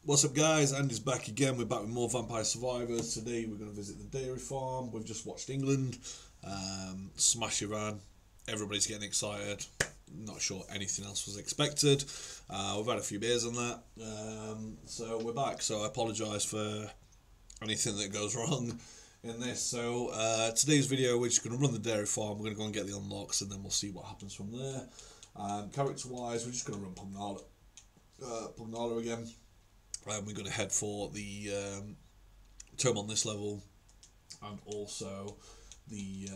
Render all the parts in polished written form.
What's up guys, Andy's back again. We're back with more Vampire Survivors. Today we're going to visit the dairy farm. We've just watched England smash Iran. Everybody's getting excited. Not sure anything else was expected. We've had a few beers on that. So we're back, so I apologise for anything that goes wrong in this. So today's video we're just going to run the dairy farm. We're going to go and get the unlocks and then we'll see what happens from there. Character wise, we're just going to run Pugnala again. We're going to head for the tome on this level, and also the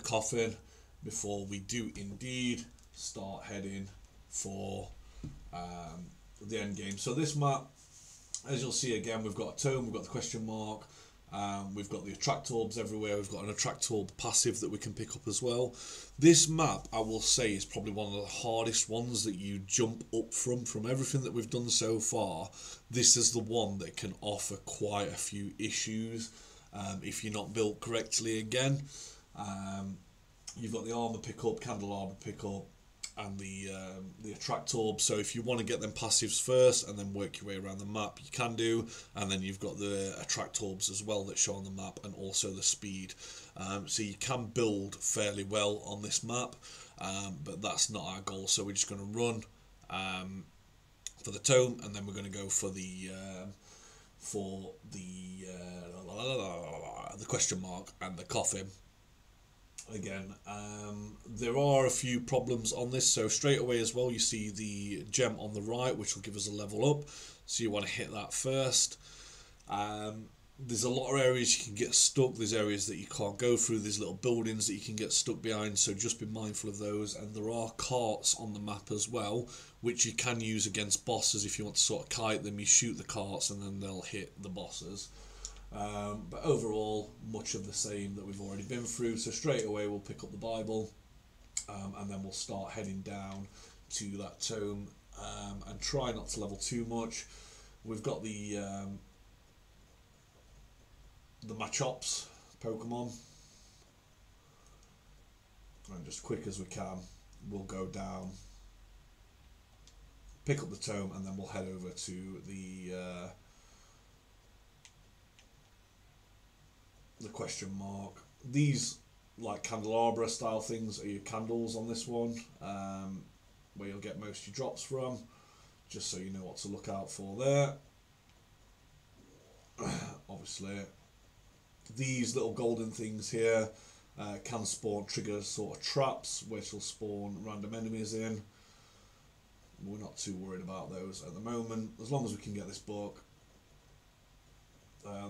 coffin before we do indeed start heading for the end game. So this map, as you'll see again, we've got a tome, we've got the question mark, we've got the attract orbs everywhere, we've got an attract orb passive that we can pick up as well. This map, I will say, is probably one of the hardest ones that you jump up from everything that we've done so far. This is the one that can offer quite a few issues if you're not built correctly again. You've got the armor pickup, candelabra pickup, and the attract orb. So if you want to get them passives first and then work your way around the map, you can do. And then you've got the attract orbs as well that show on the map, and also the speed. So you can build fairly well on this map, but that's not our goal. So we're just going to run for the tome, and then we're going to go for the question mark and the coffin. Again, there are a few problems on this. So straight away as well, you see the gem on the right, which will give us a level up. So you want to hit that first. There's a lot of areas you can get stuck. There's areas that you can't go through. There's little buildings that you can get stuck behind. So just be mindful of those. And there are carts on the map as well, which you can use against bosses. If you want to sort of kite them, you shoot the carts and then they'll hit the bosses. But overall, much of the same that we've already been through. So straight away we'll pick up the Bible, and then we'll start heading down to that tome, and try not to level too much. We've got the Machops Pokemon, and just quick as we can we'll go down, pick up the tome, and then we'll head over to the question mark. These like candelabra style things are your candles on this one, where you'll get most of your drops from, just so you know what to look out for there. Obviously these little golden things here can spawn, trigger sort of traps which will spawn random enemies in. We're not too worried about those at the moment, as long as we can get this book.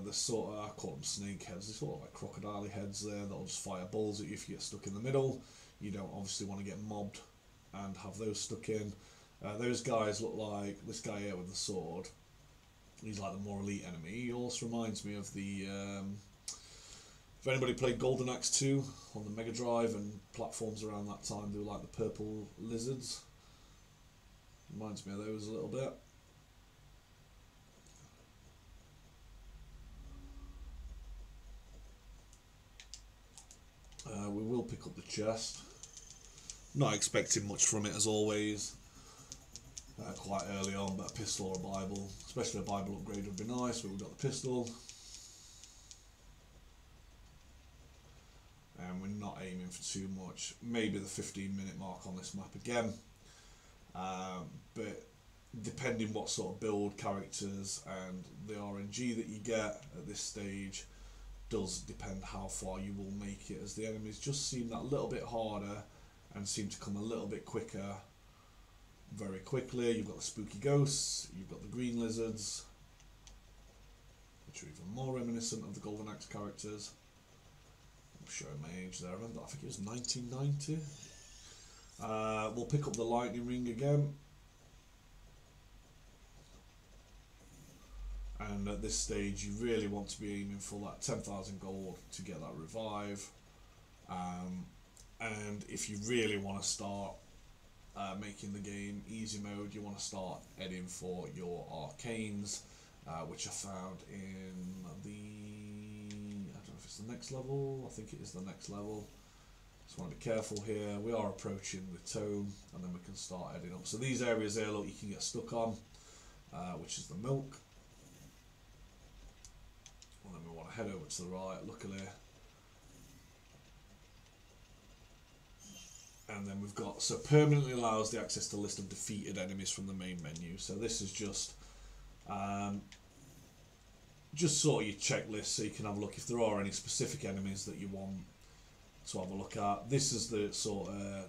The sort of, I call them snake heads, they're sort of like crocodile heads there that'll just fire balls at you if you get stuck in the middle. You don't obviously want to get mobbed and have those stuck in. Those guys look like this guy here with the sword. He's like the more elite enemy. He also reminds me of the if anybody played Golden Axe 2 on the Mega Drive and platforms around that time, they were like the purple lizards. Reminds me of those a little bit. We will pick up the chest. Not expecting much from it as always. Quite early on, but a pistol or a Bible, especially a Bible upgrade would be nice, but we've got the pistol. And we're not aiming for too much. Maybe the 15-minute mark on this map again. But depending what sort of build, characters and the RNG that you get at this stage does depend how far you will make it, as the enemies just seem that little bit harder and seem to come a little bit quicker very quickly. You've got the spooky ghosts, you've got the green lizards, which are even more reminiscent of the Golden Axe characters. I'm showing my age there, I remember, I think it was 1990. We'll pick up the lightning ring again. And at this stage you really want to be aiming for that 10,000 gold to get that revive. And if you really want to start making the game easy mode, you want to start heading for your arcanes, which are found in the, I don't know if it's the next level, I think it is the next level. Just want to be careful here. We are approaching the tome, and then we can start heading up. So these areas there, look, you can get stuck on. which is the milk. And then we want to head over to the right, luckily. And then we've got, so permanently allows the access to list of defeated enemies from the main menu. So this is just sort of your checklist, so you can have a look if there are any specific enemies that you want to have a look at. This is the sort of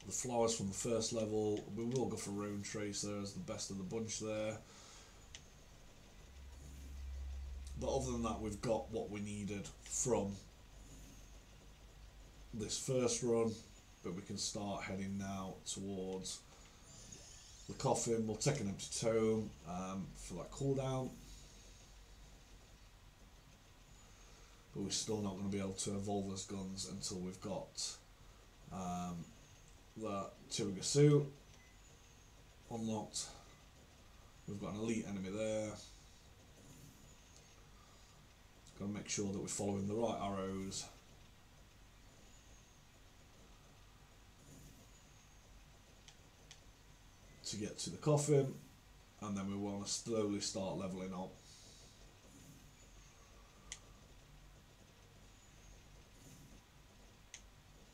the flowers from the first level. We will go for Rune Tracer as the best of the bunch there. But other than that, we've got what we needed from this first run, but we can start heading now towards the coffin. We'll take an empty tome for that cooldown, but we're still not going to be able to evolve as guns until we've got that Tirigasu unlocked. We've got an elite enemy there. Got to make sure that we're following the right arrows. To get to the coffin, and then we want to slowly start leveling up.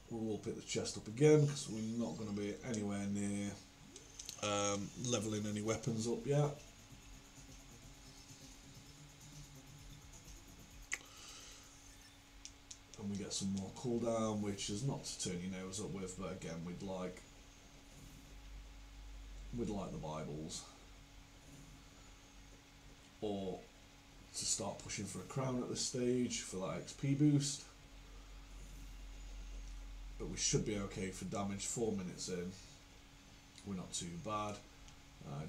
We will pick the chest up again because we're not going to be anywhere near leveling any weapons up yet. And we get some more cooldown, which is not to turn your nose up with, but again, we'd like the Bibles, or to start pushing for a crown at this stage for that XP boost. But we should be okay for damage. 4 minutes in, we're not too bad.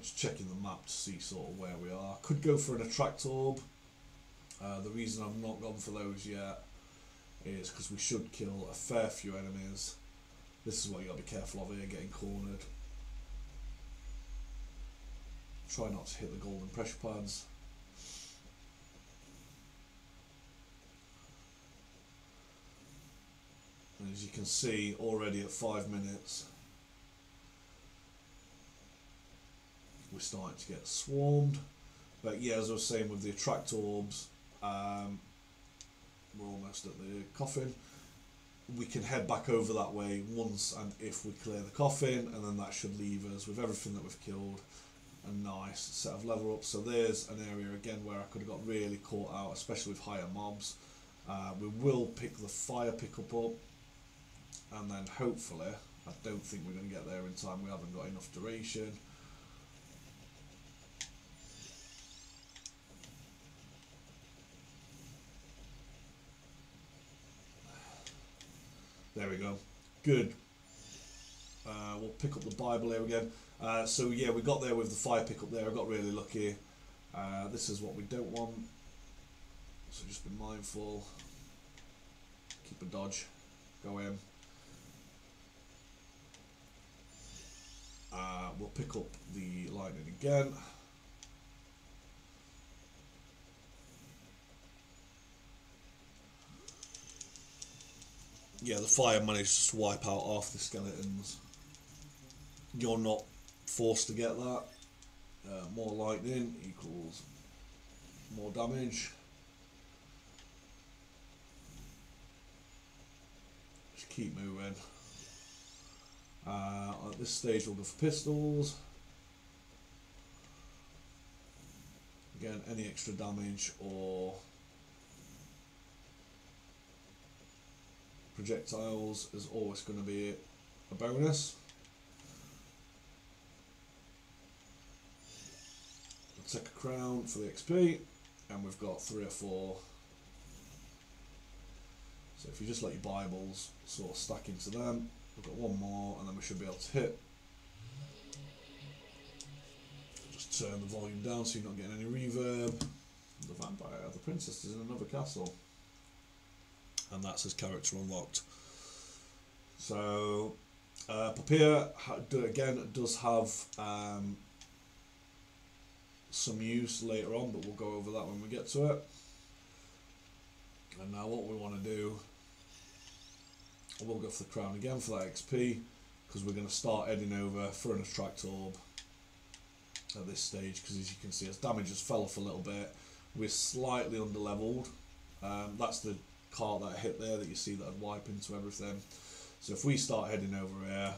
Just checking the map to see sort of where we are. Could go for an attract orb. The reason I've not gone for those yet is because we should kill a fair few enemies. This is what you got to be careful of here, getting cornered. Try not to hit the golden pressure pads. And as you can see, already at 5 minutes, we're starting to get swarmed. But yeah, as I was saying with the attract orbs, we're almost at the coffin. We can head back over that way once and if we clear the coffin, and then that should leave us with everything that we've killed. A nice set of level ups. So there's an area again where I could have got really caught out, especially with higher mobs. We will pick the fire pickup up, and then hopefully, I don't think we're going to get there in time. We haven't got enough duration. There we go. Good. We'll pick up the Bible here again. So yeah, we got there with the fire pickup there. I got really lucky. This is what we don't want. So just be mindful. Keep a dodge. Go in. We'll pick up the lightning again. Yeah, the fire managed to wipe out half the skeletons. You're not forced to get that. More lightning equals more damage. Just keep moving. At this stage we'll go for pistols. Again, any extra damage or projectiles is always going to be a bonus. We'll take a crown for the XP, and we've got 3 or 4. So if you just let your Bibles sort of stack into them, we've got 1 more, and then we should be able to hit. Just turn the volume down so you're not getting any reverb. The vampire, the princess is in another castle. And that's his character unlocked. So, poppea again does have some use later on, but we'll go over that when we get to it. And now what we want to do, we'll go for the crown again for that XP, because we're going to start heading over for an attract orb. at this stage, because as you can see, as damage has fell off a little bit, we're slightly under leveled. That's the cart that I hit there that you see that I'd wipe into everything. So if we start heading over here,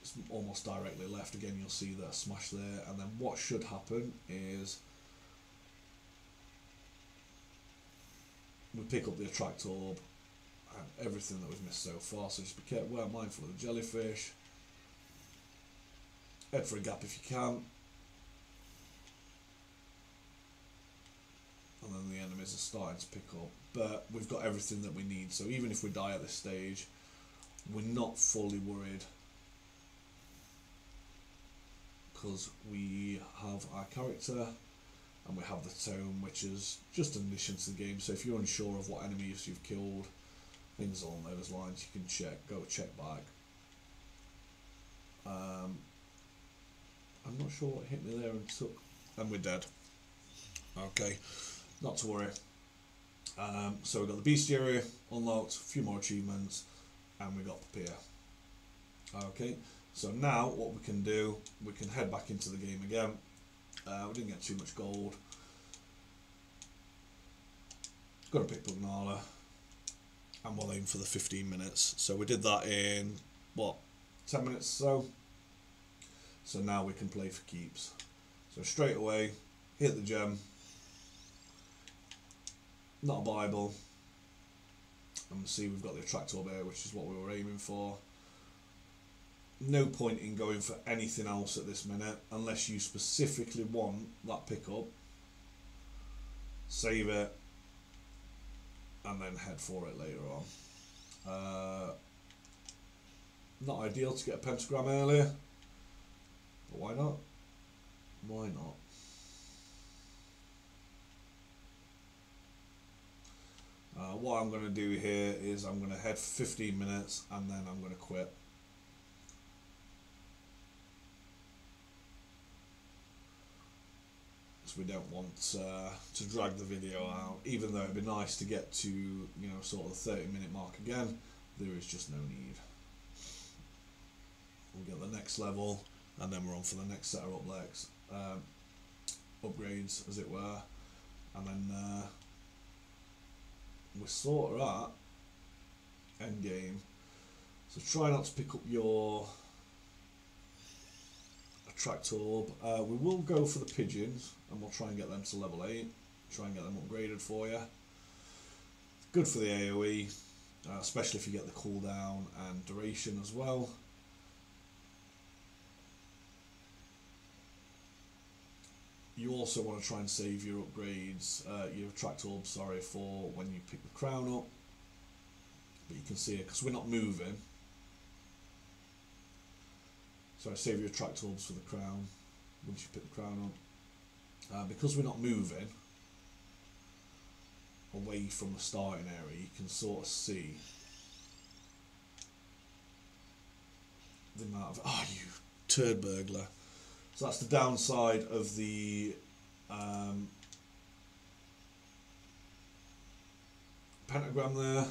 it's almost directly left again, you'll see that smash there, and then what should happen is we pick up the attract orb and everything that we've missed so far. So just be careful, well mindful of the jellyfish, head for a gap if you can, and then the enemies are starting to pick up, but we've got everything that we need, so even if we die at this stage, we're not fully worried, because we have our character and we have the tome, which is just an addition to the game. So if you're unsure of what enemies you've killed, things along those lines, you can go check back. I'm not sure what hit me there and we're dead. Okay, not to worry. So we've got the bestiary unlocked, a few more achievements, and we got poppea. Okay, so now what we can do, we can head back into the game again. We didn't get too much gold. Got to pick Pugnala, and we'll aim for the 15 minutes. So we did that in, what, 10 minutes or so? So now we can play for keeps. So straight away, hit the gem, not a Bible, and see we've got the attract orb here, which is what we were aiming for. No point in going for anything else at this minute unless you specifically want that pickup. Save it and then head for it later on. Not ideal to get a pentagram earlier, but why not? Why not? What I'm going to do here is I'm going to head for 15 minutes and then I'm going to quit. We don't want to drag the video out, even though it'd be nice to get to, you know, sort of the 30-minute mark again. There is just no need. We'll get the next level and then we're on for the next set of upgrades, as it were, and then we're sort of at end game. So try not to pick up your attract orb. We will go for the pigeons and we'll try and get them to level 8, try and get them upgraded for you. Good for the AoE, especially if you get the cooldown and duration as well. You also want to try and save your upgrades, your attract orb, sorry, for when you pick the crown up. But you can see it, because we're not moving. So save your attract orbs for the crown once you pick the crown up. Because we're not moving away from the starting area, you can sort of see the amount of... Oh, you turd burglar. So that's the downside of the pentagram there.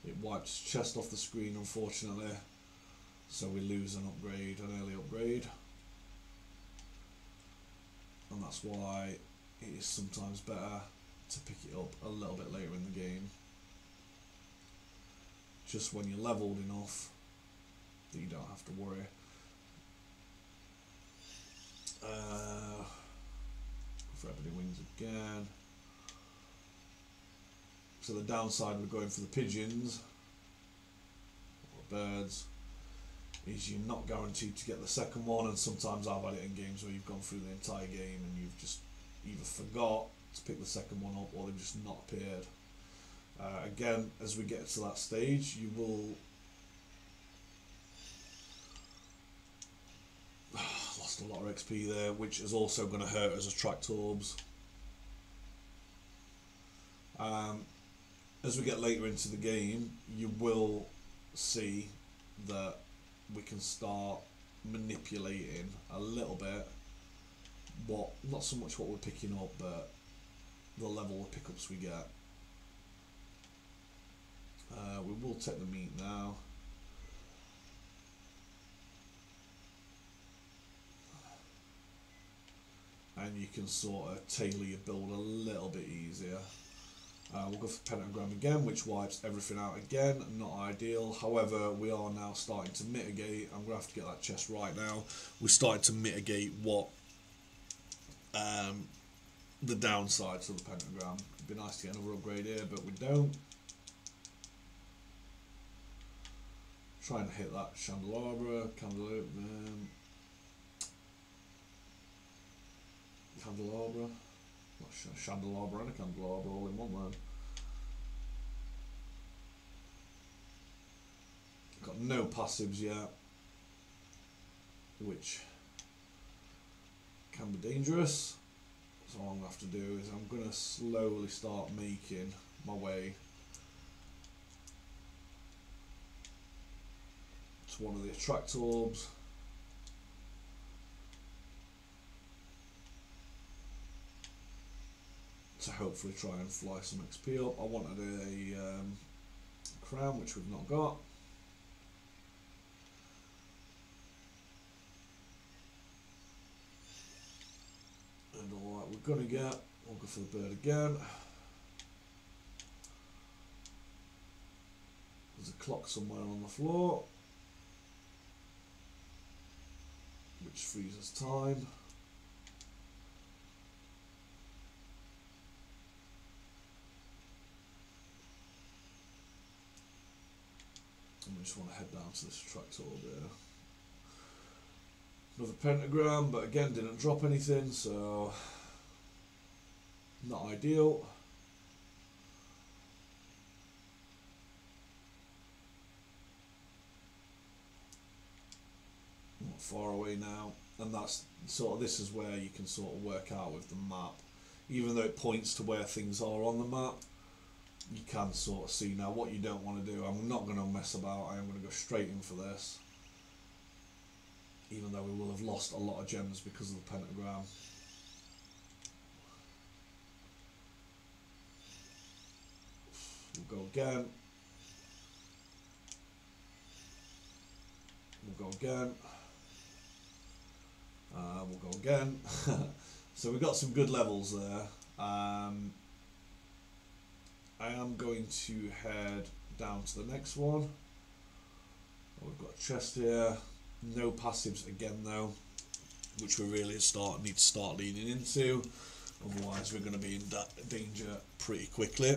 It wipes his chest off the screen, unfortunately. So we lose an upgrade, an early upgrade. And that's why it is sometimes better to pick it up a little bit later in the game. Just when you're leveled enough that you don't have to worry. For Ebony Wings again. So the downside of going for the pigeons, or birds, is you're not guaranteed to get the second one, and sometimes I've had it in games where you've gone through the entire game and you've just either forgot to pick the second one up or they've just not appeared. Again, as we get to that stage, you will... Lost a lot of XP there, which is also going to hurt as attract orbs. As we get later into the game, you will see that we can start manipulating a little bit not so much what we're picking up, but the level of pickups we get. We will take the meat now. and you can sort of tailor your build a little bit easier. We'll go for pentagram again, which wipes everything out again. Not ideal. However, we are now starting to mitigate. I'm going to have to get that chest right now. We're starting to mitigate what the downsides of the pentagram. It'd be nice to get another upgrade here, but we don't. Trying to hit that candelabra, candelabra, not candelabra and a candelabra all in one word. Got no passives yet, which can be dangerous. So what I'm going to have to do is I'm going to slowly start making my way to one of the attract orbs. To hopefully try and fly some XP up. I wanted a crown, which we've not got. And all that we're going to get, we'll go for the bird again. There's a clock somewhere on the floor, which frees us time. I just want to head down to this attract orb here. Another pentagram, but again didn't drop anything, so not ideal. Not far away now, and that's sort of, this is where you can sort of work out with the map. Even though it points to where things are on the map, you can sort of see now what you don't want to do. I'm not going to mess about, I am going to go straight in for this. Even though we will have lost a lot of gems because of the pentagram. We'll go again. We'll go again. We'll go again. So we've got some good levels there. I am going to head down to the next one. We've got a chest here. No passives again though, which we really need to start leaning into. Otherwise we're going to be in danger pretty quickly.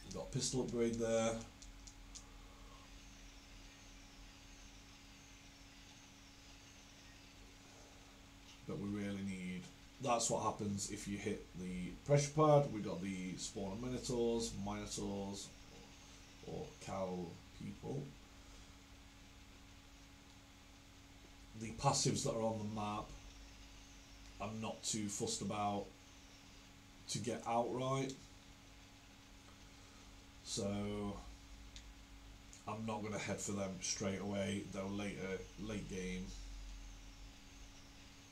We've got a pistol upgrade there. But we really need, that's what happens if you hit the pressure pad. We got the spawn of minotaurs, or cow people. The passives that are on the map, I'm not too fussed about to get outright. So I'm not going to head for them straight away, though late game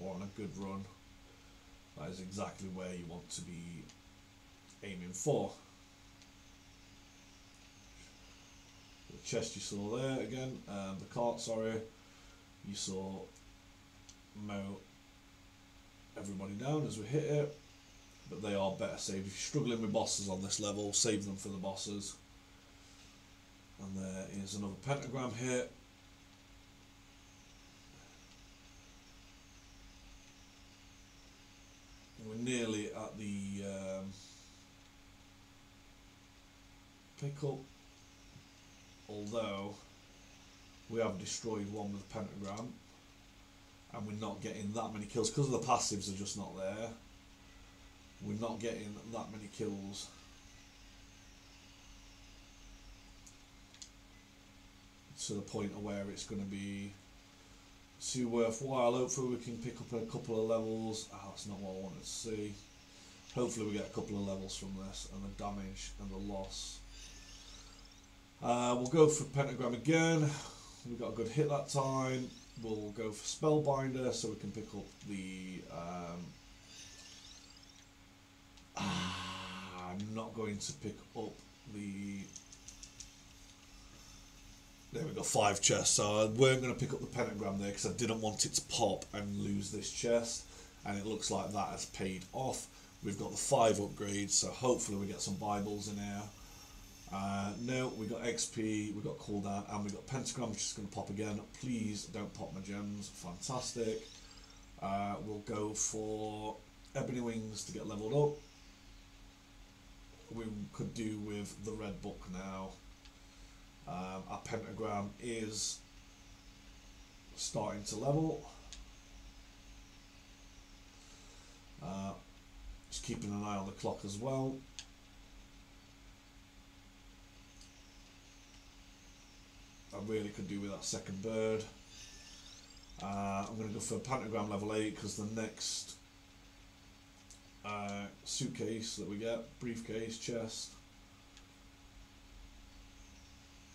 or on a good run. That is exactly where you want to be aiming for. The chest you saw there again, the cart, sorry. You saw mow everybody down as we hit it, but they are better saved. If you're struggling with bosses on this level, save them for the bosses. And there is another pentagram hit. We're nearly at the pickup, although we have destroyed one with a pentagram and we're not getting that many kills because the passives are just not there. We're not getting that many kills. To the point of where it's going to be too worthwhile. Hopefully we can pick up a couple of levels. Oh, that's not what I wanted to see. Hopefully we get a couple of levels from this, and the damage and the loss. We'll go for pentagram again. We got a good hit that time. We'll go for spellbinder so we can pick up the I'm not going to pick up the, there we go, 5 chests. So I weren't going to pick up the pentagram there because I didn't want it to pop and lose this chest. and it looks like that has paid off. We've got the 5 upgrades, so hopefully we get some Bibles in here. No, we got XP, we got cooldown, and we got pentagram, which is going to pop again. Please don't pop my gems. Fantastic. We'll go for ebony wings to get leveled up. We could do with the red book now. Our pentagram is starting to level. Just keeping an eye on the clock as well. I really could do with that second bird. I'm going to go for pentagram level 8 because the next suitcase that we get, briefcase, chest,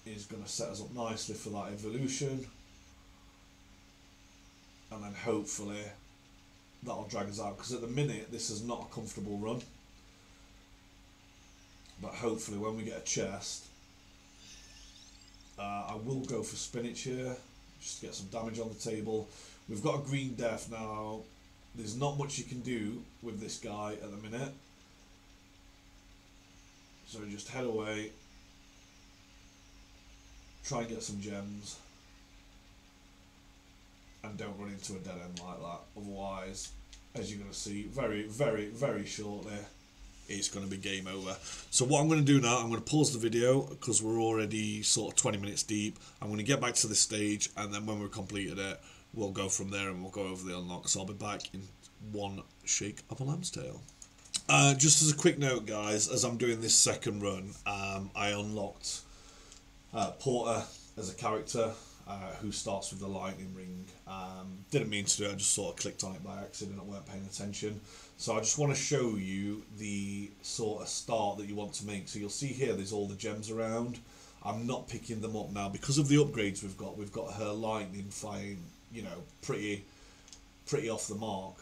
is going to set us up nicely for that evolution, and then hopefully that'll drag us out, because at the minute this is not a comfortable run, but hopefully when we get a chest, I will go for spinach here just to get some damage on the table. We've got a green death now. There's not much you can do with this guy at the minute, so just head away, try and get some gems, and don't run into a dead end like that. Otherwise, as you're going to see very shortly, it's going to be game over. So what I'm going to do now, I'm going to pause the video because we're already sort of 20 minutes deep. I'm going to get back to this stage, and then when we've completed it, we'll go from there and we'll go over the unlock. So I'll be back in one shake of a lamb's tail. Just as a quick note, guys, as I'm doing this second run, I unlocked Porter as a character who starts with the lightning ring. Didn't mean to do it, I just sort of clicked on it by accident, I weren't paying attention. So I just want to show you the sort of start that you want to make. So you'll see here there's all the gems around. I'm not picking them up now because of the upgrades we've got. We've got her lightning flying, you know, pretty off the mark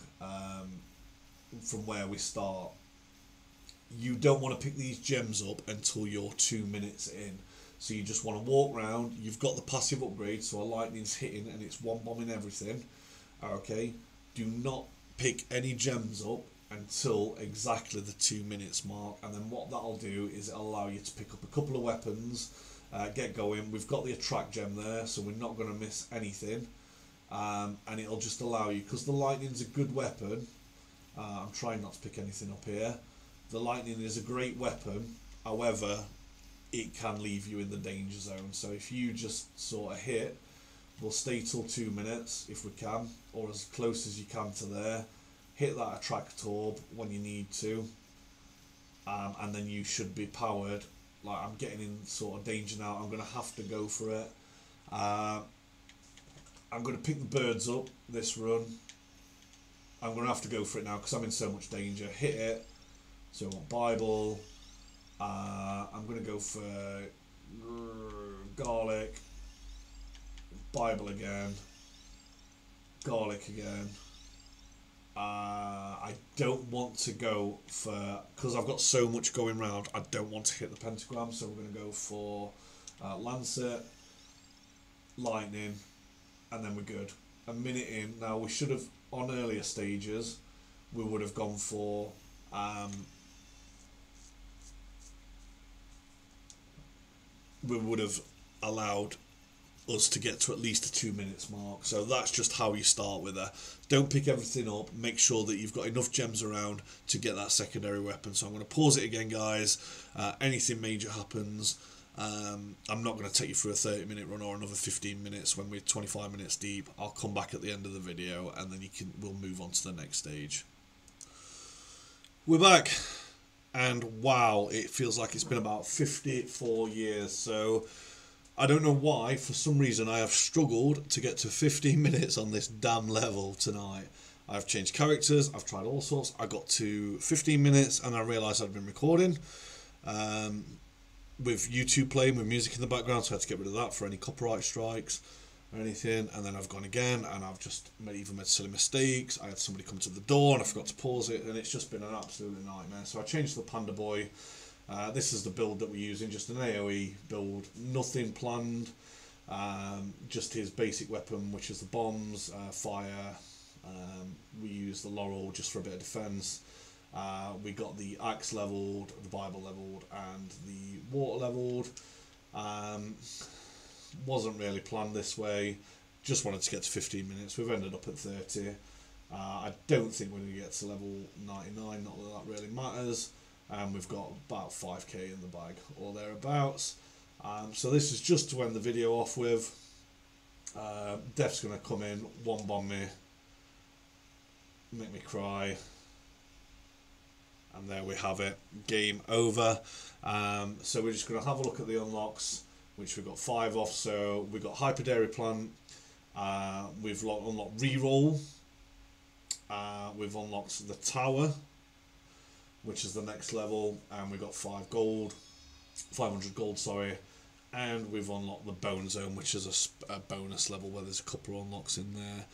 from where we start. You don't want to pick these gems up until you're 2 minutes in. So you just want to walk around. You've got the passive upgrade, so a lightning's hitting and it's one bombing everything. Okay, do not pick any gems up until exactly the 2 minutes mark, and then what that'll do is it'll allow you to pick up a couple of weapons, get going. We've got the attract gem there, so we're not going to miss anything, and it'll just allow you, because the lightning's a good weapon. I'm trying not to pick anything up here. The lightning is a great weapon, however it can leave you in the danger zone. So if you just sort of hit, we'll stay till 2 minutes if we can, or as close as you can to there. Hit that attract orb when you need to, and then you should be powered. Like, I'm getting in sort of danger now. I'm going to have to go for it. I'm going to pick the birds up this run. I'm going to have to go for it now because I'm in so much danger. Hit it. So I want Bible. I'm going to go for garlic. Bible again. Garlic again. I don't want to go for, because I've got so much going round, I don't want to hit the pentagram, so we're going to go for Lancet, Lightning, and then we're good. A minute in. Now we should have, on earlier stages, we would have gone for we would have allowed us to get to at least a 2 minutes mark. So that's just how you start with her. Don't pick everything up. Make sure that you've got enough gems around to get that secondary weapon. So I'm going to pause it again, guys. Anything major happens, I'm not going to take you through a 30-minute run or another 15 minutes when we're 25 minutes deep. I'll come back at the end of the video and then we'll move on to the next stage. We're back. And wow, it feels like it's been about 54 years. So I don't know why, for some reason I have struggled to get to 15 minutes on this damn level tonight. I've changed characters, I've tried all sorts. I got to 15 minutes and I realised I'd been recording with YouTube playing with music in the background, so I had to get rid of that for any copyright strikes or anything. And then I've gone again and I've just even made silly mistakes. I had somebody come to the door and I forgot to pause it, and it's just been an absolute nightmare. So I changed to the Panda Boy. This is the build that we're using, just an AoE build, nothing planned, just his basic weapon, which is the bombs, fire, We use the laurel just for a bit of defence. We got the axe levelled, the Bible levelled, and the water levelled. Wasn't really planned this way. Just wanted to get to 15 minutes. We've ended up at 30. I don't think we're going to get to level 99, not that that really matters. We've got about 5k in the bag or thereabouts. So this is just to end the video off with. Def's going to come in, one bomb me, make me cry, and there we have it, game over. So we're just going to have a look at the unlocks, which we've got 5 off. So we've got Hyper Dairy Plant, we've unlocked Reroll, we've unlocked the Tower, which is the next level, and we got 500 gold, sorry, and we've unlocked the Bone Zone, which is a bonus level where there's a couple of unlocks in there.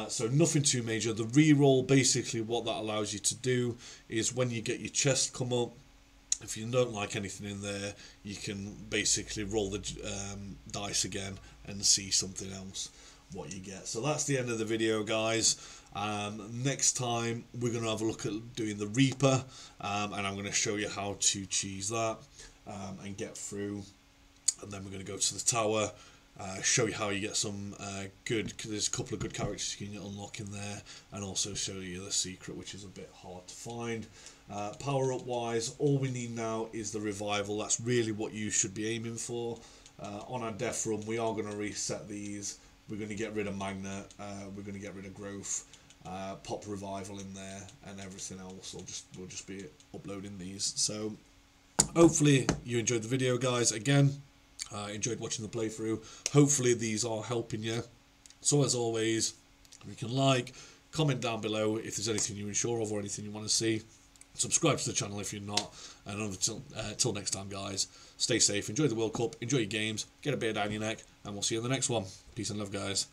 So nothing too major. The reroll, basically what that allows you to do is when you get your chest come up, if you don't like anything in there, you can basically roll the dice again and see something else, what you get. So that's the end of the video, guys. Next time we're going to have a look at doing the Reaper, and I'm going to show you how to cheese that and get through, and then we're going to go to the Tower, show you how you get some good, cause there's a couple of good characters you can unlock in there, and also show you the secret, which is a bit hard to find. Power up wise, all we need now is the revival. That's really what you should be aiming for. On our death run, we are going to reset these. We're going to get rid of Magnet, we're going to get rid of Growth, pop revival in there, and everything else. We'll just be uploading these. So hopefully you enjoyed the video, guys. Again, enjoyed watching the playthrough. Hopefully these are helping you. So as always, you can like, comment down below if there's anything you're unsure of or anything you want to see. Subscribe to the channel if you're not. And until next time, guys, stay safe, enjoy the World Cup, enjoy your games, get a beer down your neck, and we'll see you in the next one. Peace and love, guys.